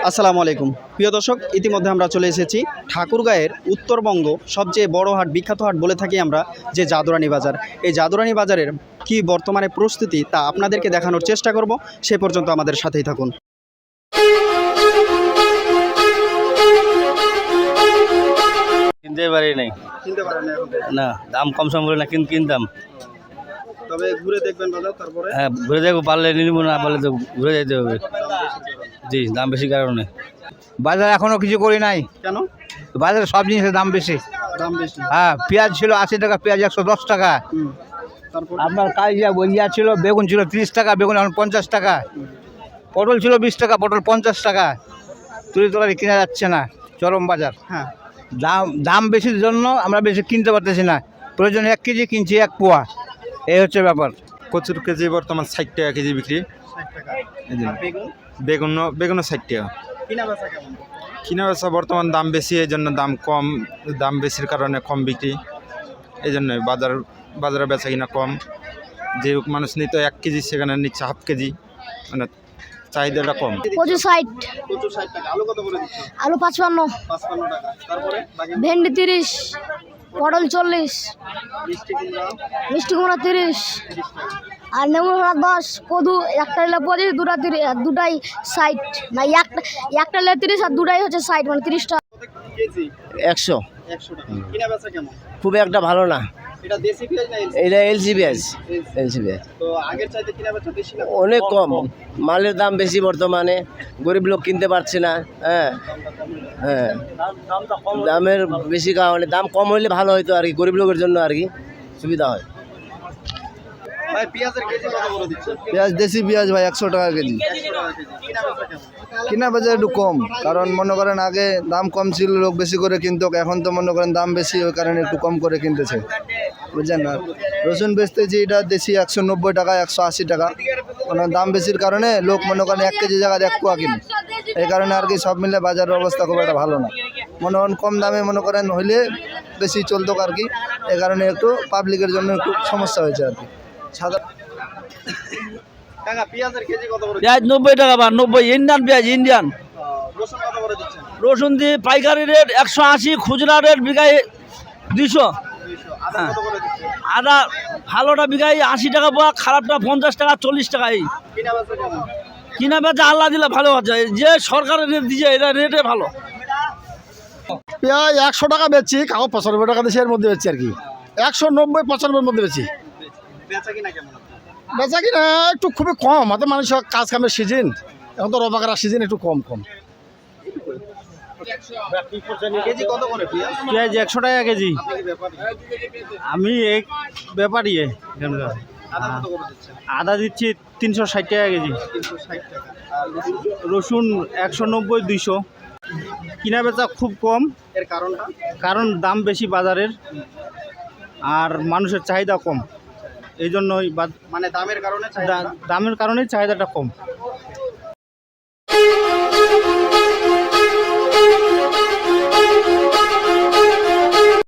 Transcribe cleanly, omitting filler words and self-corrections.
আসসালামু আলাইকুম প্রিয় দর্শক, ইতিমধ্যে আমরা চলে এসেছি ঠাকুরগাঁয়ের উত্তরবঙ্গ সবচেয়ে বড় হাট, বিখ্যাত হাট বলে থাকি আমরা যে জাদুরানী বাজার। এই জাদুরানী বাজারের কি বর্তমানে প্রস্তুতি তা আপনাদেরকে দেখানোর চেষ্টা করব। সে পর্যন্ত আমাদের সাথেই থাকুন। কিনতে পারি নাই, কিনতে পারেন না দাম কম সম করে না, কিন্তু কিনতাম। তবে ঘুরে দেখবেন বাজার, তারপরে হ্যাঁ ঘুরে দেখবো, পারলে নিব, না পারলে তো ঘুরে যেতে হবে। জি, দাম বেশি কারণে বাজার এখনো কিছু করি নাই। কেন? বাজারে সব জিনিসের দাম বেশি। দাম বেশি? হ্যাঁ, পেঁয়াজ ছিল 80 টাকা, পেঁয়াজ 110 টাকা। তারপর আপনার কালিয়া বলিয়া ছিল, বেগুন ছিল 30 টাকা, বেগুন এখন 50 টাকা। পটল ছিল 20 টাকা, পটল 50 টাকা। তুলি তরকারি কেনা যাচ্ছে না, চরম বাজার। হ্যাঁ, দাম বেশির জন্য আমরা বেশি কিনতে পারতেছি না। প্রয়োজনে 1 কেজি কিনছি 1 পোয়া, এই হচ্ছে ব্যাপার। কচুর কেজি বর্তমান 60 টাকা কেজি বিক্রি। 60 টাকা। এই যে আর বেগুন? বেগুনও 60 টাকা। কিনা বেচা কেমন? কিনা বেচা বর্তমান দাম বেশি, এই জন্য দাম কম। দাম বেশির কারণে কম বিক্রি, এই জন্য বাজারে বেচা কিনা কম। যে মানুষ নিত 1 কেজি, সেখানে নিচ্ছে হাফ কেজি, মানে চাহিদাটা কম। কচু 60, কচু 60 টাকা। আলু কত করে দিচ্ছেন? আলু 55, 55 টাকা। তারপরে বাকি ভেন্ডি 30, পটল 40, মিষ্টি কুমড়া মিষ্টি কুমড়া 30, 30 টাকা। আর নেমু 10, কদু একটা নিলে 25, দুটা 30, আর দুটাই 60। না একটা নিলে 30 আর দুটাই হচ্ছে 60, মানে 30 টাকা কেজি 100 100 টাকা। কিনা বেচা কেমন? খুব একটা ভালো না। এটা দেশি পেঁয়াজ না LC? এটা এলসি পেঁয়াজ। তো আগের চাইতে কিনা বেচা বেশি না? অনেক কম। মালের দাম বেশি বর্তমানে, গরিব লোক কিনতে পারছে না। হ্যাঁ, দামের বেশি কারণে, দাম কম হইলে ভালো হইতো আর কি, গরিব লোকের জন্য আর কি সুবিধা হয়। ভাই পেঁয়াজের কেজি কত করে দিচ্ছেন? পেঁয়াজ দেশি পেঁয়াজ ভাই 100 টাকা কেজি। 100 টাকা কেজি। কিনা বেচা কেমন? কিনা বেচা একটু কম, কারণ মনে করেন আগে দাম কম ছিল, লোক বেশি করে কিনতো। এখন তো মনে করেন দাম বেশি, ওই কারণে একটু কম করে কিনতেছে, বুঝছেন না। রসুন বেচতেছি এটা দেশি 190 টাকা, 180 টাকা। মানে দাম বেশির কারণে লোক মনে করেন 1 কেজি জায়গায় 1 পোয়া কিনে। এই কারণে আর কি সব মিলে বাজারের অবস্থা খুব একটা ভালো না। মনে করেন কম দামে মনে করেন হইলে বেশি চলতো আর কি। এই কারণে একটু পাবলিকের জন্য একটু সমস্যা হয়েছে আর কি। সাদা কাকা পেঁয়াজের কেজি কত করে? পেঁয়াজ 90 টাকা, বা 90 ইন্ডিয়ান পেঁয়াজ, ইন্ডিয়ান। রসুন কত করে দিচ্ছেন? রসুন দিয়ে পাইকারি রেট 180, খুচরা রেট বিঘায় 200। 200। আদা কত করে দিচ্ছেন? আদা ভালোটা বিঘায় 80 টাকা পোয়া, খারাপটা 50 টাকা, 40 টাকা। এই কিনা বেচা কেমন? কিনা বেচা আল্লাহ দিলে ভালো আছে, যে সরকারের রেট দিচ্ছে এটা রেটে ভালো। পেঁয়াজ 100 টাকা বেচছি, কাগজ 95 টাকা দেশের মধ্যে বেচছি আর কি। 190, 95 মধ্যে বেচি। বেচা কিনা কেমন? বেচা কিনা একটু খুবই কম, হাতে মানুষের কাজ কামের সিজন, এখন তো রবা করার সিজন, একটু কম। কেজি কত করে পেঁয়াজ? পেঁয়াজ 100 টাকা কেজি। আপনি কি ব্যাপারী? আমি এক ব্যাপারী। আদা কত করে দিচ্ছেন? আদা দিচ্ছি 360 টাকা কেজি। 360 টাকা। আর রসুন 190, 200। কিনা বেচা খুব কম, এর কারণটা? কারণ দাম বেশি বাজারের আর মানুষের চাহিদা কম, এই জন্যই মানে দামের কারণে দামের কারণেই চাহিদাটা কম।